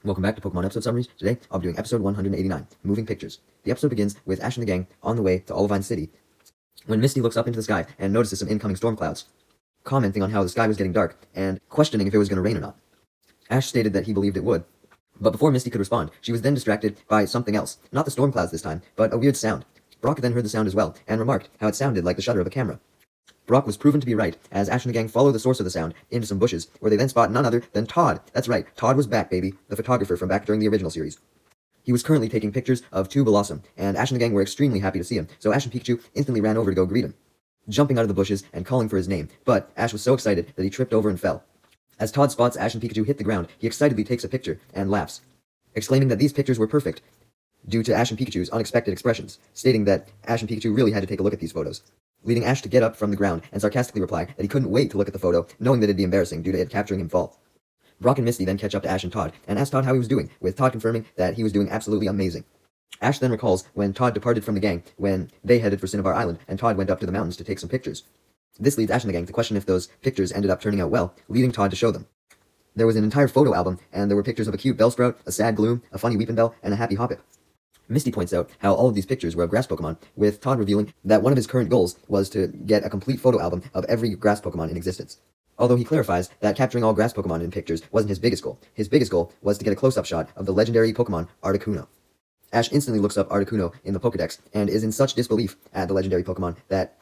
Welcome back to Pokemon episode summaries. Today, I'll be doing episode 189, Moving Pictures. The episode begins with Ash and the gang on the way to Olivine City, when Misty looks up into the sky and notices some incoming storm clouds, commenting on how the sky was getting dark and questioning if it was going to rain or not. Ash stated that he believed it would, but before Misty could respond, she was then distracted by something else. Not the storm clouds this time, but a weird sound. Brock then heard the sound as well, and remarked how it sounded like the shutter of a camera. Brock was proven to be right, as Ash and the gang follow the source of the sound into some bushes, where they then spot none other than Todd. That's right, Todd was back, baby, the photographer from back during the original series. He was currently taking pictures of Blossom, and Ash and the gang were extremely happy to see him, so Ash and Pikachu instantly ran over to go greet him, jumping out of the bushes and calling for his name, but Ash was so excited that he tripped over and fell. As Todd spots Ash and Pikachu hit the ground, he excitedly takes a picture and laughs, exclaiming that these pictures were perfect, due to Ash and Pikachu's unexpected expressions, stating that Ash and Pikachu really had to take a look at these photos, leading Ash to get up from the ground and sarcastically reply that he couldn't wait to look at the photo, knowing that it'd be embarrassing due to it capturing him fall. Brock and Misty then catch up to Ash and Todd, and ask Todd how he was doing, with Todd confirming that he was doing absolutely amazing. Ash then recalls when Todd departed from the gang, when they headed for Cinnabar Island, and Todd went up to the mountains to take some pictures. This leads Ash and the gang to question if those pictures ended up turning out well, leading Todd to show them. There was an entire photo album, and there were pictures of a cute Bellsprout, a sad Gloom, a funny Weepinbell, and a happy Hoppip. Misty points out how all of these pictures were of grass Pokemon, with Todd revealing that one of his current goals was to get a complete photo album of every grass Pokemon in existence. Although he clarifies that capturing all grass Pokemon in pictures wasn't his biggest goal. His biggest goal was to get a close-up shot of the legendary Pokemon Articuno. Ash instantly looks up Articuno in the Pokedex, and is in such disbelief at the legendary Pokemon that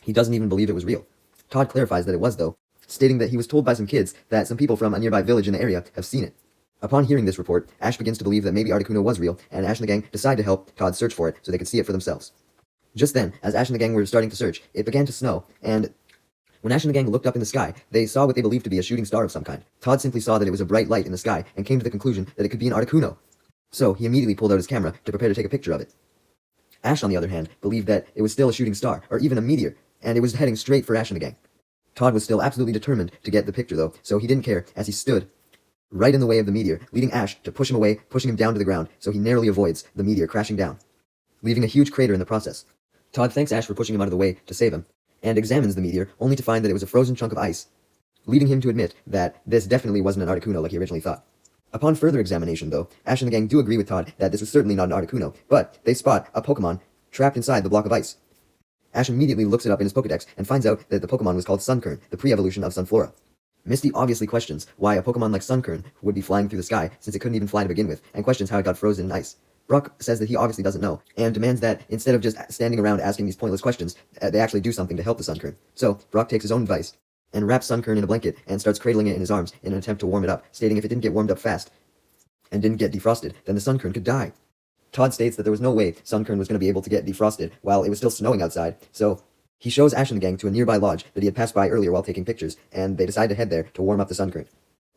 he doesn't even believe it was real. Todd clarifies that it was, though, stating that he was told by some kids that some people from a nearby village in the area have seen it. Upon hearing this report, Ash begins to believe that maybe Articuno was real, and Ash and the gang decide to help Todd search for it so they could see it for themselves. Just then, as Ash and the gang were starting to search, it began to snow, and when Ash and the gang looked up in the sky, they saw what they believed to be a shooting star of some kind. Todd simply saw that it was a bright light in the sky, and came to the conclusion that it could be an Articuno. So, he immediately pulled out his camera to prepare to take a picture of it. Ash, on the other hand, believed that it was still a shooting star, or even a meteor, and it was heading straight for Ash and the gang. Todd was still absolutely determined to get the picture, though, so he didn't care as he stood right in the way of the meteor, leading Ash to push him away, pushing him down to the ground, so he narrowly avoids the meteor crashing down, leaving a huge crater in the process. Todd thanks Ash for pushing him out of the way to save him, and examines the meteor, only to find that it was a frozen chunk of ice, leading him to admit that this definitely wasn't an Articuno like he originally thought. Upon further examination, though, Ash and the gang do agree with Todd that this was certainly not an Articuno, but they spot a Pokemon trapped inside the block of ice. Ash immediately looks it up in his Pokedex and finds out that the Pokemon was called Sunkern, the pre-evolution of Sunflora. Misty obviously questions why a Pokemon like Sunkern would be flying through the sky, since it couldn't even fly to begin with, and questions how it got frozen in ice. Brock says that he obviously doesn't know, and demands that instead of just standing around asking these pointless questions, they actually do something to help the Sunkern. So, Brock takes his own advice, and wraps Sunkern in a blanket, and starts cradling it in his arms in an attempt to warm it up, stating if it didn't get warmed up fast, and didn't get defrosted, then the Sunkern could die. Todd states that there was no way Sunkern was going to be able to get defrosted while it was still snowing outside, so he shows Ash and the gang to a nearby lodge that he had passed by earlier while taking pictures, and they decide to head there to warm up the Sunkern.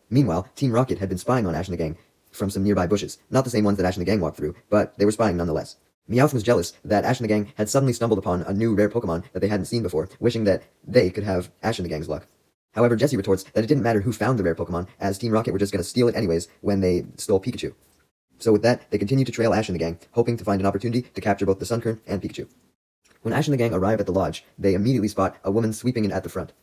Meanwhile, Team Rocket had been spying on Ash and the gang from some nearby bushes, not the same ones that Ash and the gang walked through, but they were spying nonetheless. Meowth was jealous that Ash and the gang had suddenly stumbled upon a new rare Pokemon that they hadn't seen before, wishing that they could have Ash and the gang's luck. However, Jessie retorts that it didn't matter who found the rare Pokemon, as Team Rocket were just going to steal it anyways when they stole Pikachu. So with that, they continue to trail Ash and the gang, hoping to find an opportunity to capture both the Sunkern and Pikachu. When Ash and the gang arrive at the lodge, they immediately spot a woman sweeping in at the front.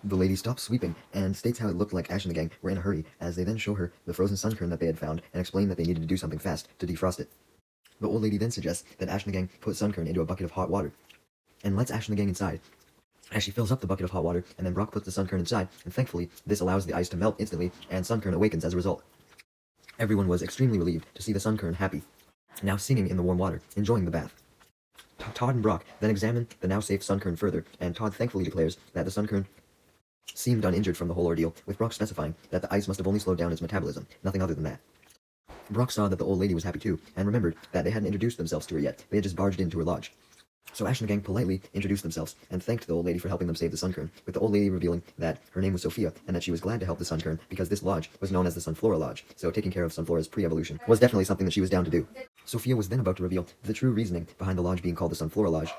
The lady stops sweeping, and states how it looked like Ash and the gang were in a hurry, as they then show her the frozen Sunkern that they had found, and explain that they needed to do something fast to defrost it. The old lady then suggests that Ash and the gang put Sunkern into a bucket of hot water, and lets Ash and the gang inside. As she fills up the bucket of hot water, and then Brock puts the Sunkern inside, and thankfully, this allows the ice to melt instantly, and Sunkern awakens as a result. Everyone was extremely relieved to see the Sunkern happy, now singing in the warm water, enjoying the bath. Todd and Brock then examine the now safe Sunkern further, and Todd thankfully declares that the Sunkern seemed uninjured from the whole ordeal, with Brock specifying that the ice must have only slowed down its metabolism, nothing other than that. Brock saw that the old lady was happy too, and remembered that they hadn't introduced themselves to her yet, they had just barged into her lodge. So Ash and the gang politely introduced themselves, and thanked the old lady for helping them save the Sunkern, with the old lady revealing that her name was Sophia, and that she was glad to help the Sunkern because this lodge was known as the Sunflora Lodge, so taking care of Sunflora's pre-evolution was definitely something that she was down to do. Sophia was then about to reveal the true reasoning behind the lodge being called the Sunflora Lodge,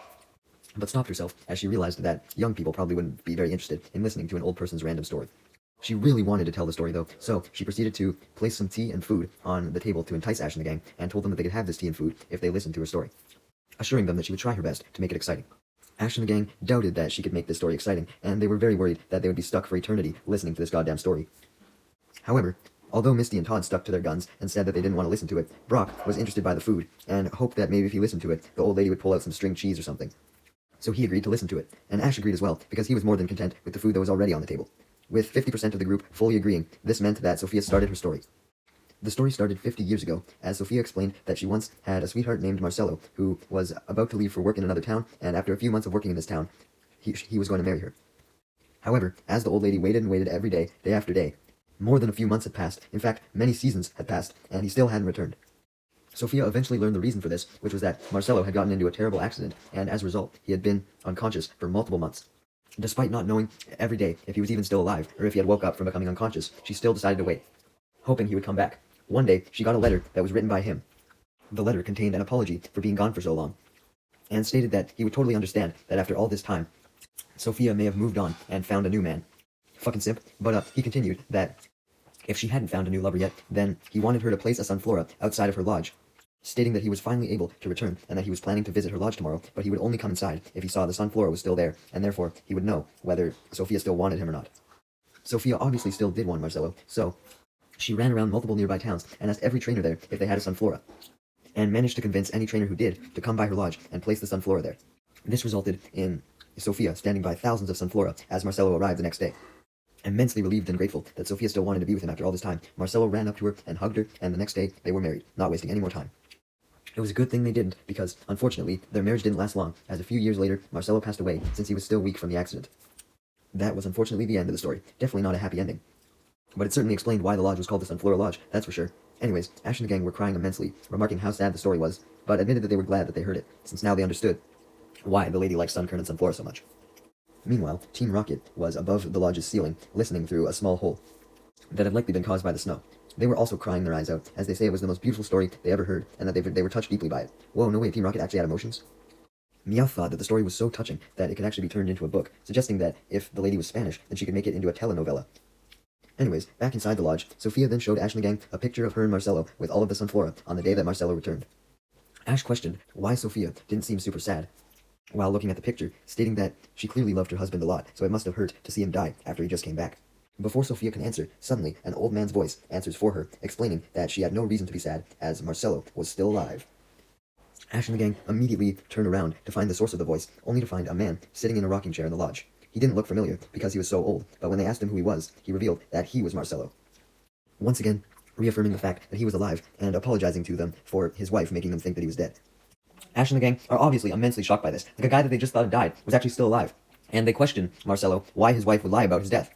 but stopped herself as she realized that young people probably wouldn't be very interested in listening to an old person's random story. She really wanted to tell the story though, so she proceeded to place some tea and food on the table to entice Ash and the gang, and told them that they could have this tea and food if they listened to her story, assuring them that she would try her best to make it exciting. Ash and the gang doubted that she could make this story exciting, and they were very worried that they would be stuck for eternity listening to this goddamn story. However, Although Misty and Todd stuck to their guns and said that they didn't want to listen to it, Brock was interested by the food and hoped that maybe if he listened to it, the old lady would pull out some string cheese or something. So he agreed to listen to it, and Ash agreed as well, because he was more than content with the food that was already on the table. With 50% of the group fully agreeing, this meant that Sophia started her story. The story started 50 years ago, as Sophia explained that she once had a sweetheart named Marcelo, who was about to leave for work in another town, and after a few months of working in this town, he was going to marry her. However, as the old lady waited and waited every day, day after day, more than a few months had passed, in fact, many seasons had passed, and he still hadn't returned. Sophia eventually learned the reason for this, which was that Marcelo had gotten into a terrible accident, and as a result, he had been unconscious for multiple months. Despite not knowing every day if he was even still alive, or if he had woke up from becoming unconscious, she still decided to wait, hoping he would come back. One day, she got a letter that was written by him. The letter contained an apology for being gone for so long, and stated that he would totally understand that after all this time, Sophia may have moved on and found a new man. Fucking simp. But he continued that if she hadn't found a new lover yet, then he wanted her to place a sunflora outside of her lodge, stating that he was finally able to return and that he was planning to visit her lodge tomorrow, but he would only come inside if he saw the sunflora was still there, and therefore he would know whether Sophia still wanted him or not. Sophia obviously still did want Marcelo, so she ran around multiple nearby towns and asked every trainer there if they had a sunflora, and managed to convince any trainer who did to come by her lodge and place the sunflora there. This resulted in Sophia standing by thousands of sunflora as Marcelo arrived the next day. Immensely relieved and grateful that Sophia still wanted to be with him after all this time, Marcelo ran up to her and hugged her, and the next day they were married, not wasting any more time. It was a good thing they didn't, because, unfortunately, their marriage didn't last long, as a few years later, Marcelo passed away since he was still weak from the accident. That was unfortunately the end of the story. Definitely not a happy ending. But it certainly explained why the lodge was called the Sunflora Lodge, that's for sure. Anyways, Ash and the gang were crying immensely, remarking how sad the story was, but admitted that they were glad that they heard it, since now they understood why the lady liked Sunkern and Sunflora so much. Meanwhile, Team Rocket was above the lodge's ceiling, listening through a small hole that had likely been caused by the snow. They were also crying their eyes out, as they say it was the most beautiful story they ever heard, and that they were touched deeply by it. Whoa, no way, Team Rocket actually had emotions? Meowth thought that the story was so touching that it could actually be turned into a book, suggesting that if the lady was Spanish, then she could make it into a telenovela. Anyways, back inside the lodge, Sophia then showed Ash and the gang a picture of her and Marcelo with all of the Sunflora on the day that Marcelo returned. Ash questioned why Sophia didn't seem super sad while looking at the picture, stating that she clearly loved her husband a lot, so it must have hurt to see him die after he just came back. Before Sophia can answer, suddenly an old man's voice answers for her, explaining that she had no reason to be sad, as Marcelo was still alive. Ash and the gang immediately turned around to find the source of the voice, only to find a man sitting in a rocking chair in the lodge. He didn't look familiar because he was so old, but when they asked him who he was, he revealed that he was Marcelo. Once again, reaffirming the fact that he was alive and apologizing to them for his wife making them think that he was dead. Ash and the gang are obviously immensely shocked by this. Like, a guy that they just thought had died was actually still alive. And they question Marcelo why his wife would lie about his death,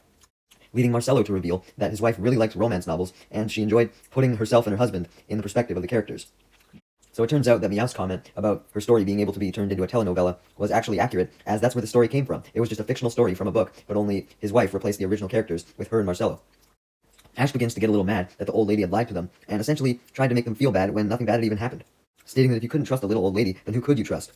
leading Marcelo to reveal that his wife really liked romance novels, and she enjoyed putting herself and her husband in the perspective of the characters. So it turns out that Meowth's comment about her story being able to be turned into a telenovela was actually accurate, as that's where the story came from. It was just a fictional story from a book, but only his wife replaced the original characters with her and Marcelo. Ash begins to get a little mad that the old lady had lied to them, and essentially tried to make them feel bad when nothing bad had even happened, stating that if you couldn't trust a little old lady, then who could you trust?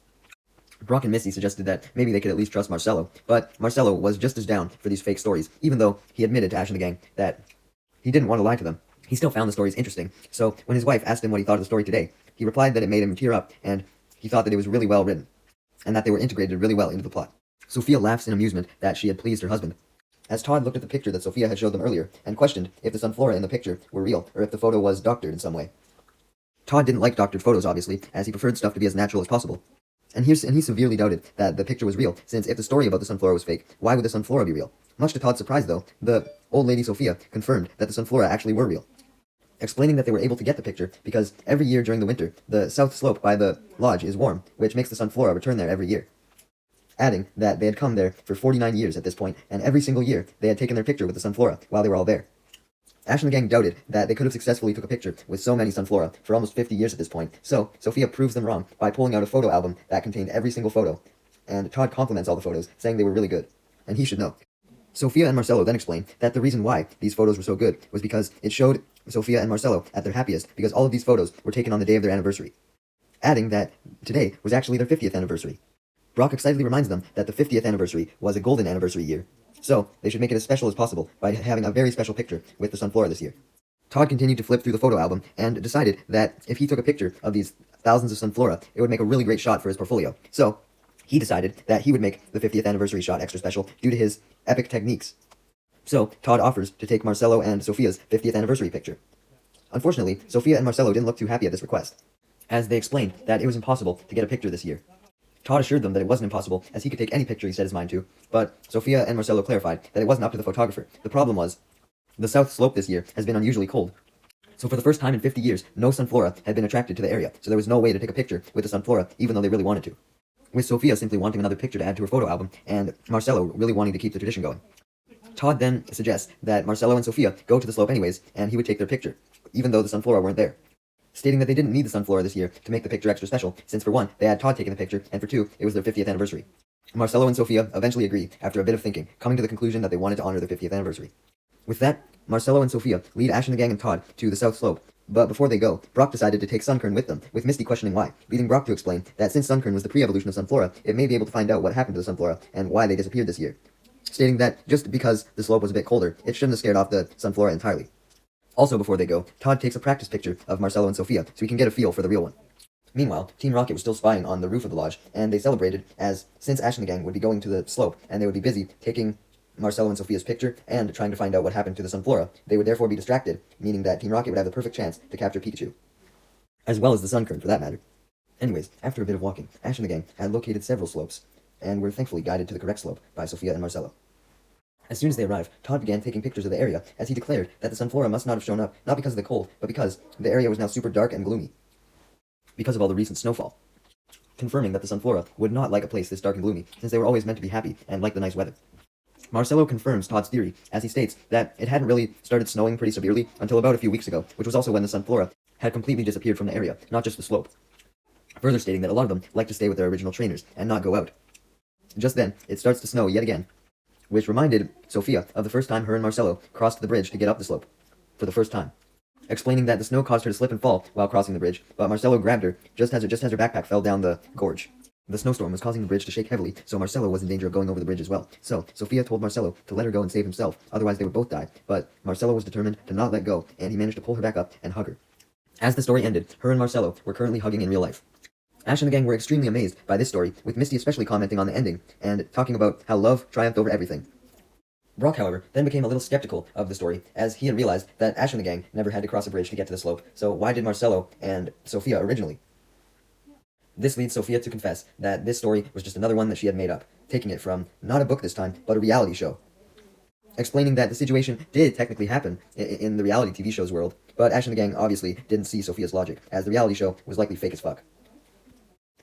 Brock and Misty suggested that maybe they could at least trust Marcelo, but Marcelo was just as down for these fake stories, even though he admitted to Ash and the gang that he didn't want to lie to them. He still found the stories interesting, so when his wife asked him what he thought of the story today, he replied that it made him tear up, and he thought that it was really well written, and that they were integrated really well into the plot. Sophia laughs in amusement that she had pleased her husband, as Todd looked at the picture that Sophia had showed them earlier, and questioned if the Sunflora in the picture were real, or if the photo was doctored in some way. Todd didn't like doctored photos, obviously, as he preferred stuff to be as natural as possible. And he severely doubted that the picture was real, since if the story about the Sunflora was fake, why would the Sunflora be real? Much to Todd's surprise, though, the old lady Sophia confirmed that the Sunflora actually were real, explaining that they were able to get the picture because every year during the winter, the south slope by the lodge is warm, which makes the Sunflora return there every year. Adding that they had come there for 49 years at this point, and every single year they had taken their picture with the Sunflora while they were all there. Ash and the gang doubted that they could have successfully took a picture with so many Sunflora for almost 50 years at this point, so Sophia proves them wrong by pulling out a photo album that contained every single photo, and Todd compliments all the photos, saying they were really good, and he should know. Sophia and Marcelo then explained that the reason why these photos were so good was because it showed Sophia and Marcelo at their happiest, because all of these photos were taken on the day of their anniversary, adding that today was actually their 50th anniversary. Brock excitedly reminds them that the 50th anniversary was a golden anniversary year, so they should make it as special as possible by having a very special picture with the Sunflora this year. Todd continued to flip through the photo album and decided that if he took a picture of these thousands of Sunflora, it would make a really great shot for his portfolio. So he decided that he would make the 50th anniversary shot extra special due to his epic techniques. So Todd offers to take Marcelo and Sophia's 50th anniversary picture. Unfortunately, Sophia and Marcelo didn't look too happy at this request, as they explained that it was impossible to get a picture this year. Todd assured them that it wasn't impossible, as he could take any picture he set his mind to, but Sophia and Marcelo clarified that it wasn't up to the photographer. The problem was, the south slope this year has been unusually cold. So for the first time in 50 years, no sunflora had been attracted to the area, so there was no way to take a picture with the sunflora, even though they really wanted to. With Sophia simply wanting another picture to add to her photo album, and Marcelo really wanting to keep the tradition going. Todd then suggests that Marcelo and Sophia go to the slope anyways, and he would take their picture, even though the sunflora weren't there, stating that they didn't need the sunflora this year to make the picture extra special, since for one, they had Todd taking the picture, and for two, it was their 50th anniversary. Marcelo and Sophia eventually agree, after a bit of thinking, coming to the conclusion that they wanted to honor their 50th anniversary. With that, Marcelo and Sophia lead Ash and the gang and Todd to the south slope, but before they go, Brock decided to take Sunkern with them, with Misty questioning why, leading Brock to explain that since Sunkern was the pre-evolution of Sunflora, it may be able to find out what happened to the Sunflora and why they disappeared this year, stating that just because the slope was a bit colder, it shouldn't have scared off the Sunflora entirely. Also before they go, Todd takes a practice picture of Marcelo and Sophia so he can get a feel for the real one. Meanwhile, Team Rocket was still spying on the roof of the lodge, and they celebrated as since Ash and the gang would be going to the slope, and they would be busy taking Marcelo and Sophia's picture and trying to find out what happened to the Sunflora, they would therefore be distracted, meaning that Team Rocket would have the perfect chance to capture Pikachu. As well as the Sunkern, for that matter. Anyways, after a bit of walking, Ash and the gang had located several slopes, and were thankfully guided to the correct slope by Sophia and Marcelo. As soon as they arrived, Todd began taking pictures of the area, as he declared that the Sunflora must not have shown up, not because of the cold, but because the area was now super dark and gloomy, because of all the recent snowfall, confirming that the Sunflora would not like a place this dark and gloomy, since they were always meant to be happy and like the nice weather. Marcelo confirms Todd's theory, as he states that it hadn't really started snowing pretty severely until about a few weeks ago, which was also when the Sunflora had completely disappeared from the area, not just the slope, further stating that a lot of them like to stay with their original trainers and not go out. Just then, it starts to snow yet again, which reminded Sophia of the first time her and Marcelo crossed the bridge to get up the slope, for the first time, explaining that the snow caused her to slip and fall while crossing the bridge, but Marcelo grabbed her just as her backpack fell down the gorge. The snowstorm was causing the bridge to shake heavily, so Marcelo was in danger of going over the bridge as well. So, Sophia told Marcelo to let her go and save himself, otherwise they would both die, but Marcelo was determined to not let go, and he managed to pull her back up and hug her. As the story ended, her and Marcelo were currently hugging in real life. Ash and the gang were extremely amazed by this story, with Misty especially commenting on the ending, and talking about how love triumphed over everything. Brock, however, then became a little skeptical of the story, as he had realized that Ash and the gang never had to cross a bridge to get to the slope, so why did Marcelo and Sophia originally? This leads Sophia to confess that this story was just another one that she had made up, taking it from not a book this time, but a reality show. Explaining that the situation did technically happen in the reality TV show's world, but Ash and the gang obviously didn't see Sophia's logic, as the reality show was likely fake as fuck.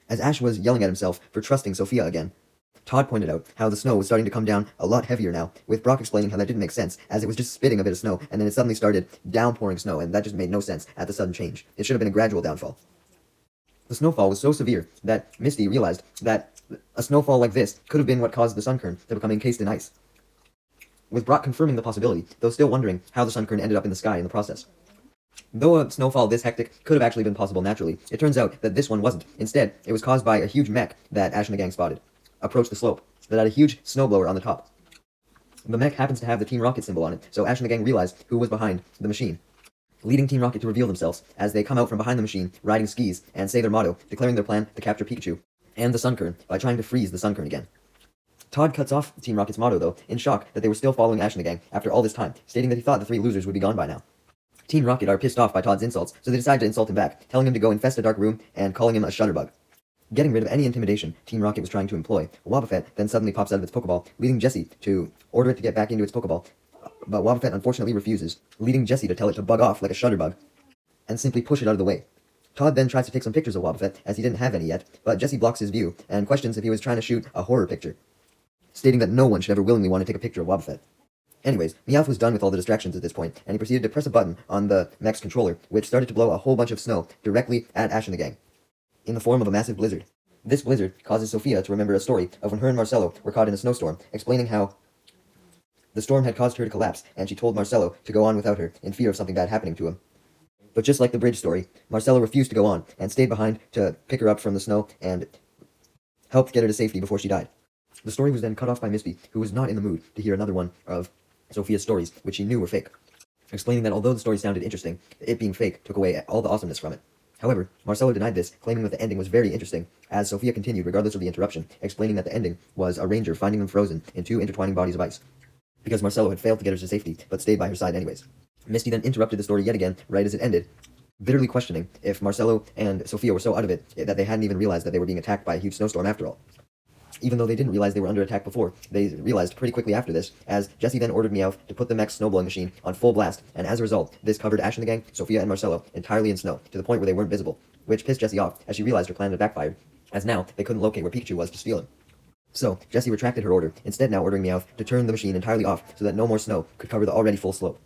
As Ash was yelling at himself for trusting Sophia again, Todd pointed out how the snow was starting to come down a lot heavier now, with Brock explaining how that didn't make sense, as it was just spitting a bit of snow, and then it suddenly started downpouring snow, and that just made no sense at the sudden change. It should have been a gradual downfall. The snowfall was so severe that Misty realized that a snowfall like this could have been what caused the Sunkern to become encased in ice. With Brock confirming the possibility, though still wondering how the Sunkern ended up in the sky in the process. Though a snowfall this hectic could have actually been possible naturally, it turns out that this one wasn't. Instead, it was caused by a huge mech that Ash and the gang spotted, approached the slope, that had a huge snowblower on the top. The mech happens to have the Team Rocket symbol on it, so Ash and the gang realized who was behind the machine, leading Team Rocket to reveal themselves as they come out from behind the machine, riding skis, and say their motto, declaring their plan to capture Pikachu and the Sunkern by trying to freeze the Sunkern again. Todd cuts off Team Rocket's motto, though, in shock that they were still following Ash and the gang after all this time, stating that he thought the three losers would be gone by now. Team Rocket are pissed off by Todd's insults, so they decide to insult him back, telling him to go infest a dark room and calling him a shutterbug. Getting rid of any intimidation Team Rocket was trying to employ, Wobbuffet then suddenly pops out of its Pokeball, leading Jessie to order it to get back into its Pokeball, but Wobbuffet unfortunately refuses, leading Jessie to tell it to bug off like a shutterbug, and simply push it out of the way. Todd then tries to take some pictures of Wobbuffet, as he didn't have any yet, but Jessie blocks his view, and questions if he was trying to shoot a horror picture, stating that no one should ever willingly want to take a picture of Wobbuffet. Anyways, Meowth was done with all the distractions at this point, and he proceeded to press a button on the mech's controller, which started to blow a whole bunch of snow directly at Ash and the gang, in the form of a massive blizzard. This blizzard causes Sophia to remember a story of when her and Marcelo were caught in a snowstorm, explaining how the storm had caused her to collapse, and she told Marcelo to go on without her, in fear of something bad happening to him. But just like the bridge story, Marcelo refused to go on, and stayed behind to pick her up from the snow and helped get her to safety before she died. The story was then cut off by Misty, who was not in the mood to hear another one of Sophia's stories, which she knew were fake, explaining that although the story sounded interesting, it being fake took away all the awesomeness from it. However, Marcelo denied this, claiming that the ending was very interesting, as Sophia continued regardless of the interruption, explaining that the ending was a ranger finding them frozen in two intertwining bodies of ice. because Marcelo had failed to get her to safety, but stayed by her side anyways. Misty then interrupted the story yet again, right as it ended, bitterly questioning if Marcelo and Sophia were so out of it that they hadn't even realized that they were being attacked by a huge snowstorm after all. Even though they didn't realize they were under attack before, they realized pretty quickly after this, as Jesse then ordered Meowth to put the mech's snowblowing machine on full blast, and as a result, this covered Ash and the gang, Sophia and Marcelo, entirely in snow, to the point where they weren't visible, which pissed Jessie off, as she realized her plan had backfired, as now they couldn't locate where Pikachu was to steal him. So, Jessie retracted her order, instead now ordering Meowth to turn the machine entirely off so that no more snow could cover the already full slope.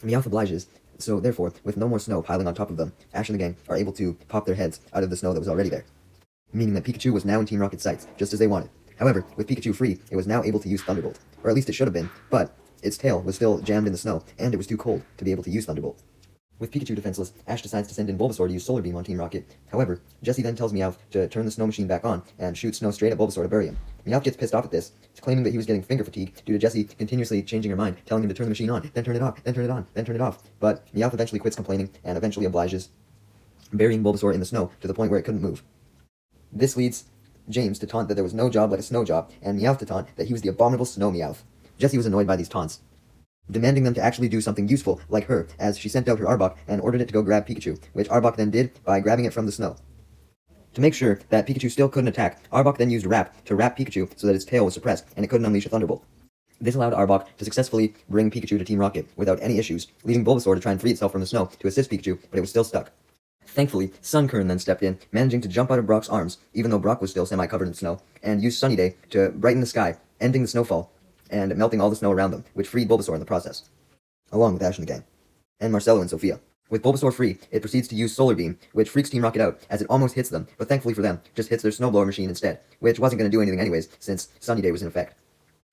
Meowth obliges, so therefore, with no more snow piling on top of them, Ash and the gang are able to pop their heads out of the snow that was already there, meaning that Pikachu was now in Team Rocket's sights, just as they wanted. However, with Pikachu free, it was now able to use Thunderbolt, or at least it should have been, but its tail was still jammed in the snow, and it was too cold to be able to use Thunderbolt. With Pikachu defenseless, Ash decides to send in Bulbasaur to use Solar Beam on Team Rocket. However, Jessie then tells Meowth to turn the snow machine back on and shoot snow straight at Bulbasaur to bury him. Meowth gets pissed off at this, claiming that he was getting finger fatigue due to Jessie continuously changing her mind, telling him to turn the machine on, then turn it off, then turn it on, then turn it off. But Meowth eventually quits complaining and eventually obliges, burying Bulbasaur in the snow to the point where it couldn't move. This leads James to taunt that there was no job like a snow job, and Meowth to taunt that he was the abominable Snow Meowth. Jessie was annoyed by these taunts, demanding them to actually do something useful like her, as she sent out her Arbok and ordered it to go grab Pikachu, which Arbok then did by grabbing it from the snow. To make sure that Pikachu still couldn't attack, Arbok then used Wrap to wrap Pikachu so that its tail was suppressed and it couldn't unleash a Thunderbolt. This allowed Arbok to successfully bring Pikachu to Team Rocket without any issues, leaving Bulbasaur to try and free itself from the snow to assist Pikachu, but it was still stuck. Thankfully, Sunkern then stepped in, managing to jump out of Brock's arms, even though Brock was still semi-covered in snow, and used Sunny Day to brighten the sky, ending the snowfall, and melting all the snow around them, which freed Bulbasaur in the process, along with Ash and the gang, and Marcelo and Sophia. With Bulbasaur free, it proceeds to use Solar Beam, which freaks Team Rocket out, as it almost hits them, but thankfully for them, just hits their snowblower machine instead, which wasn't going to do anything anyways, since Sunny Day was in effect.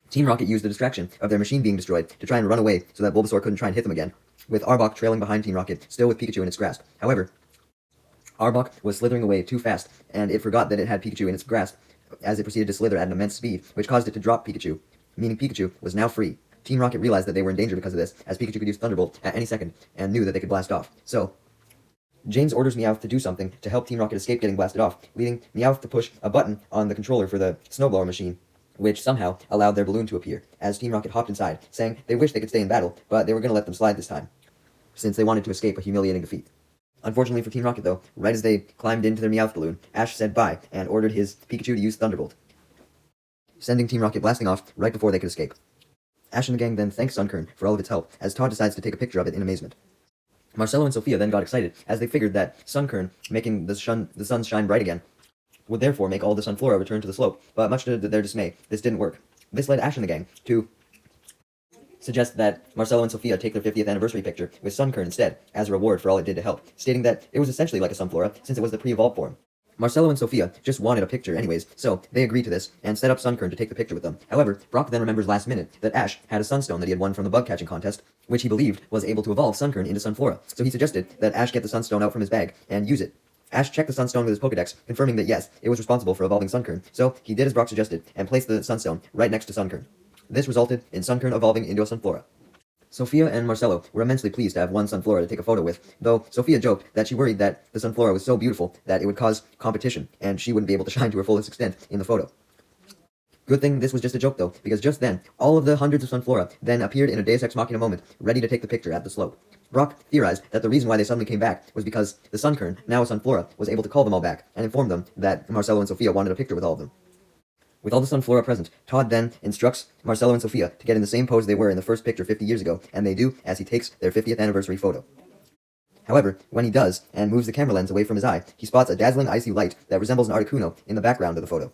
Team Rocket used the distraction of their machine being destroyed to try and run away so that Bulbasaur couldn't try and hit them again, with Arbok trailing behind Team Rocket, still with Pikachu in its grasp. However, Arbok was slithering away too fast, and it forgot that it had Pikachu in its grasp, as it proceeded to slither at an immense speed, which caused it to drop Pikachu, meaning Pikachu was now free. Team Rocket realized that they were in danger because of this, as Pikachu could use Thunderbolt at any second, and knew that they could blast off. So, James orders Meowth to do something to help Team Rocket escape getting blasted off, leading Meowth to push a button on the controller for the snowblower machine, which somehow allowed their balloon to appear, as Team Rocket hopped inside, saying they wished they could stay in battle, but they were going to let them slide this time, since they wanted to escape a humiliating defeat. Unfortunately for Team Rocket, though, right as they climbed into their Meowth balloon, Ash said bye and ordered his Pikachu to use Thunderbolt, sending Team Rocket blasting off right before they could escape. Ash and the gang then thanks Sunkern for all of its help, as Todd decides to take a picture of it in amazement. Marcelo and Sophia then got excited, as they figured that Sunkern, making the sun shine bright again, would therefore make all the Sunflora return to the slope, but much to their dismay, this didn't work. This led Ash and the gang to suggest that Marcelo and Sophia take their 50th anniversary picture with Sunkern instead, as a reward for all it did to help, stating that it was essentially like a Sunflora, since it was the pre-evolved form. Marcelo and Sophia just wanted a picture anyways, so they agreed to this, and set up Sunkern to take the picture with them. However, Brock then remembers last minute that Ash had a Sunstone that he had won from the bug-catching contest, which he believed was able to evolve Sunkern into Sunflora, so he suggested that Ash get the Sunstone out from his bag and use it. Ash checked the Sunstone with his Pokedex, confirming that yes, it was responsible for evolving Sunkern, so he did as Brock suggested, and placed the Sunstone right next to Sunkern. This resulted in Sunkern evolving into a Sunflora. Sophia and Marcelo were immensely pleased to have one Sunflora to take a photo with, though Sophia joked that she worried that the Sunflora was so beautiful that it would cause competition, and she wouldn't be able to shine to her fullest extent in the photo. Good thing this was just a joke though, because just then, all of the hundreds of Sunflora then appeared in a Deus Ex Machina moment, ready to take the picture at the slope. Brock theorized that the reason why they suddenly came back was because the Sunkern, now a Sunflora, was able to call them all back, and inform them that Marcelo and Sophia wanted a picture with all of them. With all the Sunflora present, Todd then instructs Marcelo and Sophia to get in the same pose they were in the first picture 50 years ago, and they do as he takes their 50th anniversary photo. However, when he does, and moves the camera lens away from his eye, he spots a dazzling icy light that resembles an Articuno in the background of the photo.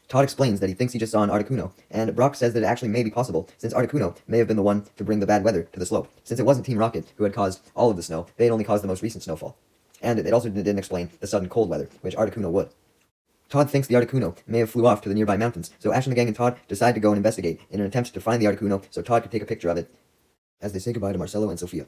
Todd explains that he thinks he just saw an Articuno, and Brock says that it actually may be possible, since Articuno may have been the one to bring the bad weather to the slope. Since it wasn't Team Rocket who had caused all of the snow, they had only caused the most recent snowfall. And it also didn't explain the sudden cold weather, which Articuno would. Todd thinks the Articuno may have flew off to the nearby mountains, so Ash and the gang and Todd decide to go and investigate in an attempt to find the Articuno so Todd could take a picture of it as they say goodbye to Marcelo and Sophia.